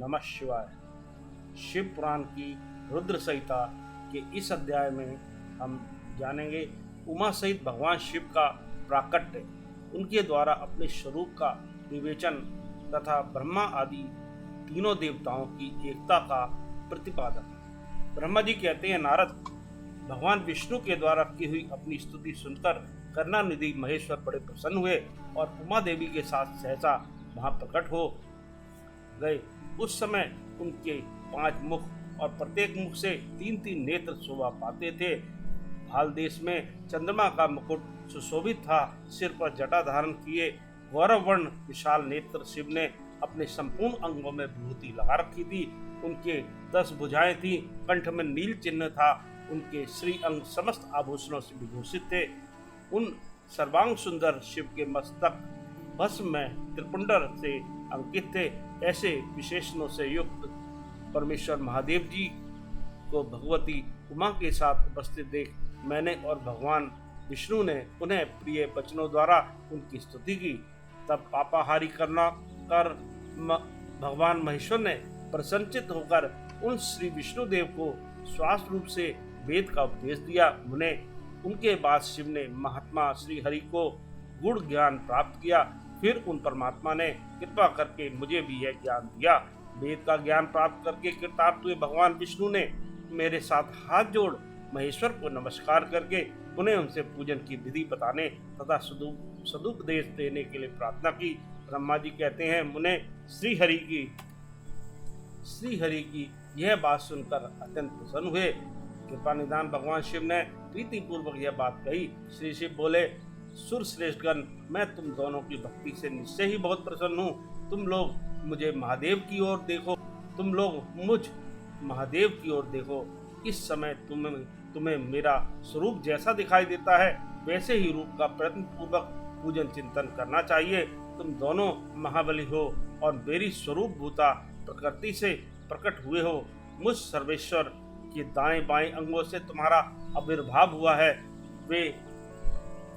नमः शिवाय। शिव पुराण की रुद्र संहिता के इस अध्याय में हम जानेंगे उमा सहित भगवान शिव का प्राकट्य, उनके द्वारा अपने स्वरूप का विवेचन तथा ब्रह्मा आदि तीनों देवताओं की एकता का प्रतिपादन। ब्रह्मा जी कहते हैं, नारद, भगवान विष्णु के द्वारा की हुई अपनी स्तुति सुनकर करुणानिधि महेश्वर बड़े प्रसन्न हुए और उमा देवी के साथ सहसा वहां प्रकट हो गए। उस समय उनके 5 मुख और प्रत्येक मुख से 3-3 नेत्र शोभा पाते थे। हाल देश में चंद्रमा का मुकुट सुशोभित था। सिर पर जटा धारण किए गौरव वर्ण विशाल नेत्र शिव ने अपने संपूर्ण अंगों में विभूति लगा रखी थी। उनके 10 भुजाएं थी, कंठ में नील चिन्ह था। उनके श्री अंग समस्त आभूषणों से विभूषित थे। उन सर्वांग सुंदर शिव के मस्तक भस्म में त्रिपुंडर से अंकित थे। ऐसे विशेषणों से युक्त परमेश्वर महादेव जी को भगवती उमा के साथ उपस्थित देख मैंने और भगवान विष्णु ने उन्हें प्रिय वचनों द्वारा उनकी स्तुति की। तब पापाहारी करना कर भगवान महेश्वर ने प्रसन्नचित होकर उन श्री विष्णु देव को श्वास रूप से वेद का उपदेश दिया। उन्हें उनके बाद शिव ने महात्मा श्री हरि को गुण ज्ञान प्राप्त किया। फिर उन परमात्मा ने कृपा करके मुझे भी यह ज्ञान दिया। वेद का ज्ञान प्राप्त करके कृतार्थ हुए भगवान विष्णु ने मेरे साथ हाथ जोड़ महेश्वर को नमस्कार करके उन्हें उनसे पूजन की विधि बताने तथा सदुपदेश देने के लिए प्रार्थना की। ब्रह्मा जी कहते हैं, मुने श्री हरि की यह बात सुनकर अत्यंत प्रसन्न हुए। कृपा निदान भगवान शिव ने प्रीति पूर्वक यह बात कही। श्री शिव बोले, सुर श्रेष्ठगण, मैं तुम दोनों की भक्ति से निश्चय ही बहुत प्रसन्न हूँ। तुम लोग मुझ महादेव की ओर देखो। इस समय तुम्हें मेरा स्वरूप जैसा दिखाई देता है वैसे ही रूप का प्रयत्न पूर्वक पूजन चिंतन करना चाहिए। तुम दोनों महाबली हो और मेरी स्वरूप भूता प्रकृति से प्रकट हुए हो। मुझ सर्वेश्वर के दाएं बाएं अंगों से तुम्हारा आविर्भाव हुआ है। वे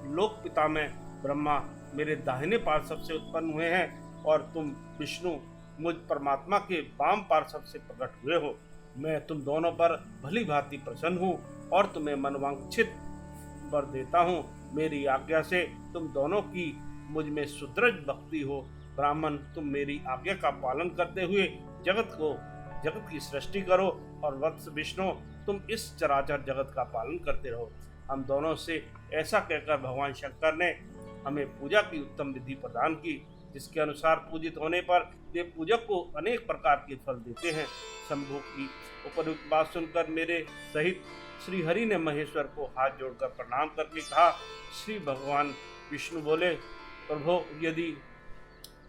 लोक पिता में ब्रह्मा मेरे दाहिने पार्श्व से उत्पन्न हुए हैं और तुम विष्णु मुझ परमात्मा के वाम पार्श्व से प्रकट हुए हो। मैं तुम दोनों पर भली भांति प्रसन्न हूँ और तुम्हें मनवांछित वर देता हूँ। मेरी आज्ञा से तुम दोनों की मुझ में सुदृढ़ भक्ति हो। ब्राह्मण, तुम मेरी आज्ञा का पालन करते हुए जगत की सृष्टि करो और वत्स विष्णु, तुम इस चराचर जगत का पालन करते रहो। हम दोनों से ऐसा कहकर भगवान शंकर ने हमें पूजा की उत्तम विधि प्रदान की, जिसके अनुसार पूजित होने पर वे पूजक को अनेक प्रकार के फल देते हैं। शंभु की उपयुक्त बात सुनकर मेरे सहित श्री हरि ने महेश्वर को हाथ जोड़कर प्रणाम करके कहा। श्री भगवान विष्णु बोले, प्रभु, यदि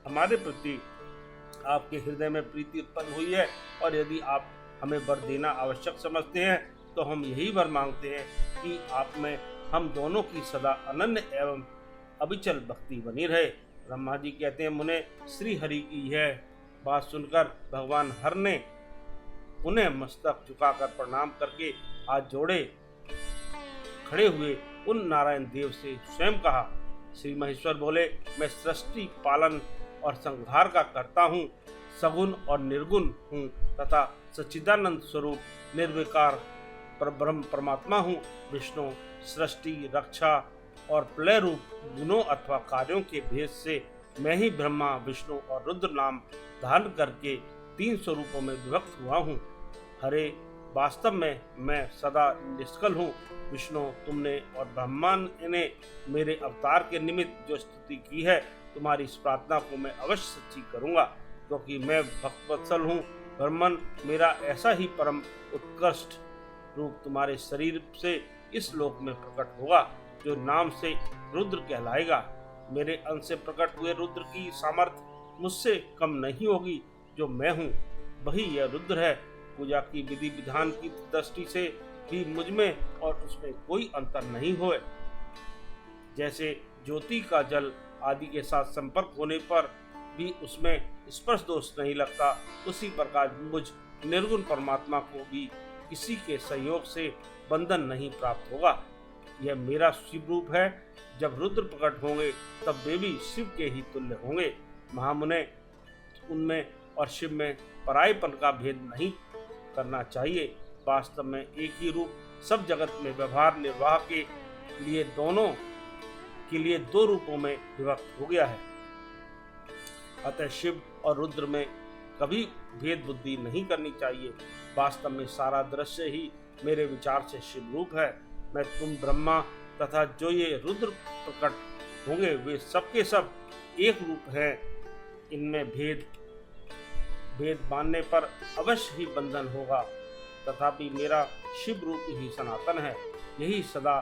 हमारे प्रति आपके हृदय में प्रीति उत्पन्न हुई है और यदि आप हमें वर देना आवश्यक समझते हैं तो हम यही वर मांगते हैं कि आप में हम दोनों की सदा अनन्य एवं अविचल भक्ति बनी रहे। ब्रह्मा जी कहते हैं, मुने श्री हरि की यह बात सुनकर भगवान हर ने उन्हें मस्तक झुकाकर प्रणाम करके हाथ जोड़े खड़े हुए उन नारायण देव से स्वयं कहा। श्री महेश्वर बोले, मैं सृष्टि पालन और संहार का करता हूँ, सगुण और निर्गुण हूँ तथा सच्चिदानंद स्वरूप निर्विकार परब्रह्म परमात्मा हूँ। विष्णु सृष्टि, रक्षा और प्रलय रूप गुणों अथवा कार्यों के भेद से मैं ही ब्रह्मा, विष्णु और रुद्र नाम धारण करके 3 स्वरूपों में विभक्त हुआ हूँ। हरे, वास्तव में मैं सदा निष्कल हूँ। विष्णु, तुमने और ब्रह्मा ने मेरे अवतार के निमित्त जो स्तुति की है, तुम्हारी इस प्रार्थना को मैं अवश्य सच्ची करूँगा, क्योंकि मैं भक्तवत्सल हूँ। ब्रह्मन, मेरा ऐसा ही परम उत्कृष्ट रूप तुम्हारे शरीर से इस लोक में प्रकट होगा, जो नाम से रुद्र कहलाएगा। मेरे अंश से प्रकट हुए रुद्र की सामर्थ्य मुझसे कम नहीं होगी। जो मैं हूँ वही यह रुद्र है। पूजा की विधि विधान की दृष्टि से भी मुझ में और उसमें कोई अंतर नहीं हुए। जैसे ज्योति का जल आदि के साथ संपर्क होने पर भी उसमें स्पर्श दोष नहीं लगता, उसी प्रकार मुझ निर्गुण परमात्मा को भी किसी के सहयोग से बंधन नहीं प्राप्त होगा। यह मेरा शिव रूप है। जब रुद्र प्रकट होंगे तब वे भी शिव के ही तुल्य होंगे। महामुने, उनमें और शिव में परायेपन का भेद नहीं करना चाहिए। वास्तव में एक ही रूप सब जगत में व्यवहार निर्वाह के लिए दो रूपों में विभक्त हो गया है। अतः शिव और रुद्र में कभी भेद बुद्धि नहीं करनी चाहिए। वास्तव में सारा दृश्य ही मेरे विचार से शिव रूप है। मैं तुम ब्रह्मा तथा जो ये रुद्र प्रकट होंगे वे सबके सब एक रूप हैं। इनमें भेद मानने पर अवश्य ही बंधन होगा, तथापि मेरा शिव रूप ही सनातन है। यही सदा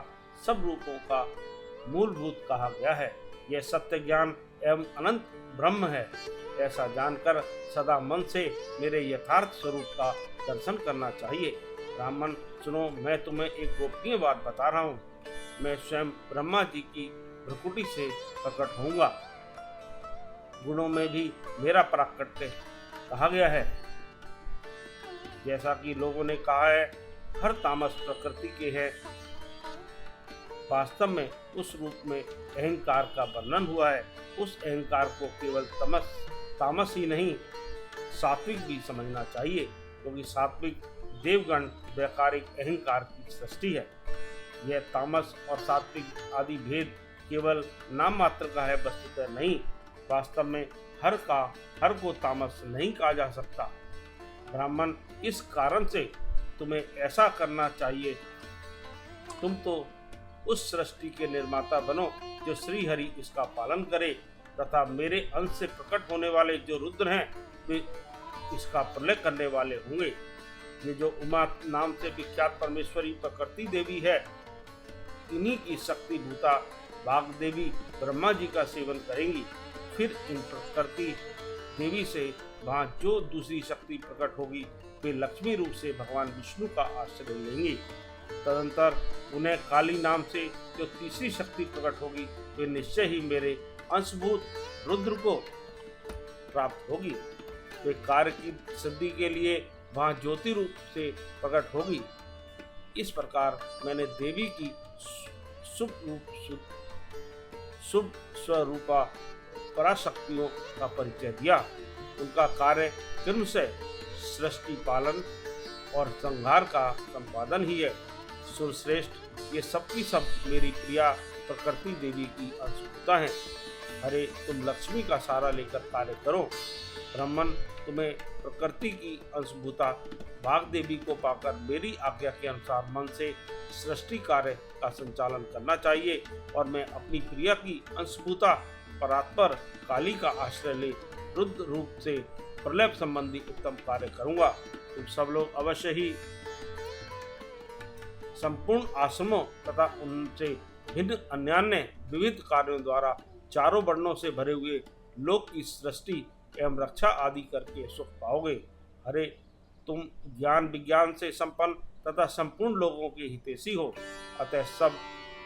सब रूपों का मूलभूत कहा गया है। यह सत्य ज्ञान एवं अनंत ब्रह्म है। ऐसा जानकर सदा मन से मेरे यथार्थ स्वरूप का दर्शन करना चाहिए। ब्राह्मण सुनो, मैं तुम्हें एक गोपनीय बात बता रहा हूँ। मैं स्वयं ब्रह्मा जी की भ्रुकुटी से प्रकट होऊंगा। गुणों में भी मेरा प्राकट्य कहा गया है। जैसा कि लोगों ने कहा है हर तामस प्रकृति के है, वास्तव में उस रूप में अहंकार का वर्णन हुआ है। उस अहंकार को केवल तामस ही नहीं सात्विक भी समझना चाहिए, क्योंकि सात्विक देवगण वैकारिक अहंकार की सृष्टि है। यह तामस और सात्विक आदि भेद केवल नाम मात्र का है, वस्तुतः नहीं। वास्तव में हर को तामस नहीं कहा जा सकता। ब्राह्मण, इस कारण से तुम्हें ऐसा करना चाहिए। तुम तो उस सृष्टि के निर्माता बनो जो श्री हरि इसका पालन करे, तथा मेरे अंश से प्रकट होने वाले जो रुद्र हैं वे इसका प्रलय करने वाले होंगे। ये जो उमा नाम से विख्यात परमेश्वरी प्रकृति देवी है, इन्हीं की शक्ति भूता भाग देवी ब्रह्मा जी का सेवन करेंगी। फिर इन प्रकृति देवी से वहाँ जो दूसरी शक्ति प्रकट होगी वे लक्ष्मी रूप से भगवान विष्णु का आश्रय लेंगी। तदंतर उन्हें काली नाम से जो तीसरी शक्ति प्रकट होगी वे निश्चय ही मेरे अंशभूत रुद्र को प्राप्त होगी। वे कार्य की सिद्धि के लिए वहाँ ज्योति रूप से प्रकट होगी। इस प्रकार मैंने देवी की शुभ स्वरूपा पराशक्तियों का परिचय दिया। उनका कार्य क्रमशः सृष्टि पालन और संहार का संपादन ही है। सुरश्रेष्ठ, ये सबकी सब मेरी प्रिया प्रकृति देवी की अंशभूता है। अरे तुम लक्ष्मी का सहारा लेकर कार्य करो। ब्राह्मण, तुम्हें प्रकृति की अंशभूता भाग देवी को पाकर मेरी आज्ञा के अनुसार मन से सृष्टि कार्य का संचालन करना चाहिए, और मैं अपनी प्रिया की अंशभूता परात्पर काली का आश्रय ले रुद्र रूप से प्रलय संबंधी उत्तम कार्य करूंगा। तुम सब लोग अवश्य ही संपूर्ण आश्रमों तथा उनसे भिन्न अन्यान्य विविध कार्यों द्वारा चारों वर्णों से भरे हुए लोक की सृष्टि एवं रक्षा आदि करके सुख पाओगे। अरे तुम ज्ञान विज्ञान से संपन्न तथा संपूर्ण लोगों के हितैषी हो, अतः सब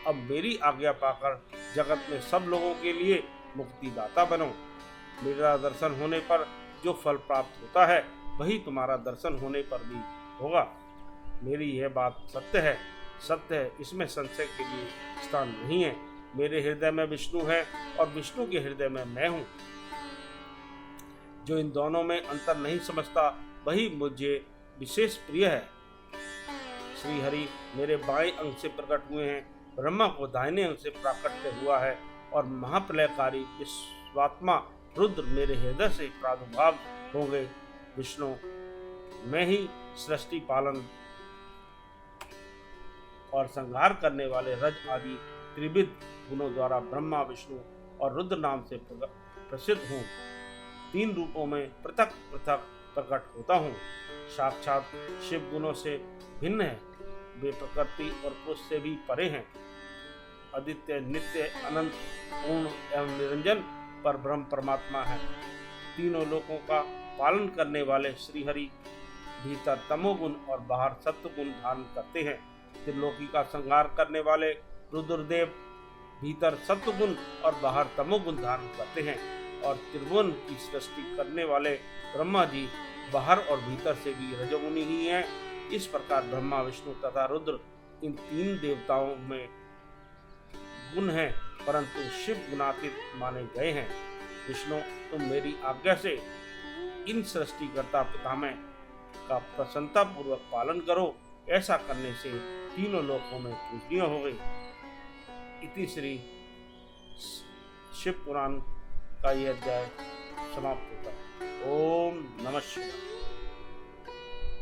अब मेरी आज्ञा पाकर जगत में सब लोगों के लिए मुक्तिदाता बनो। मेरा दर्शन होने पर जो फल प्राप्त होता है वही तुम्हारा दर्शन होने पर भी होगा। मेरी यह बात सत्य है, इसमें संशय के लिए स्थान नहीं है। मेरे हृदय में विष्णु है और विष्णु के हृदय में मैं हूँ। जो इन दोनों में अंतर नहीं समझता वही मुझे विशेष प्रिय है। श्री हरि मेरे बाएं अंग से प्रकट हुए हैं, ब्रह्मा को दाहिने अंग से प्राकट्य हुआ है, और महाप्रलयकारी विश्वात्मा रुद्र मेरे हृदय से प्रादुर्भाव होंगे। विष्णु, मैं ही सृष्टि पालन और संहार करने वाले रज आदि त्रिविध गुणों द्वारा ब्रह्मा विष्णु और रुद्र नाम से प्रसिद्ध हूँ। तीन रूपों में पृथक पृथक प्रकट होता हूँ। साक्षात शिव गुणों से भिन्न है, वे प्रकृति और पुरुष से भी परे हैं। अद्वितीय, नित्य, अनंत, पूर्ण एवं निरंजन पर ब्रह्म परमात्मा है। तीनों लोकों का पालन करने वाले श्री हरि भीतर तमोगुण और बाहर सत्वगुण धारण करते हैं। त्रिलोकी का संहार करने वाले रुद्रदेव भीतर सत्वगुण और बाहर तमोगुण धारण करते हैं, और त्रिभुवन की सृष्टि करने वाले ब्रह्मा जी बाहर और भीतर से भी रजोगुणी ही हैं। इस प्रकार ब्रह्मा विष्णु तथा रुद्र इन तीन देवताओं में गुण हैं, परंतु शिव गुणातीत माने गए हैं। विष्णु, तुम मेरी आज्ञा से इन सृष्टिकर्ता पितामह का प्रसन्नता पूर्वक पालन करो। ऐसा करने से तीनों लोकों में पूजनीय हो गई। इति श्री शिव पुराण का यह अध्याय समाप्त होता है। ओम नमः शिवाय।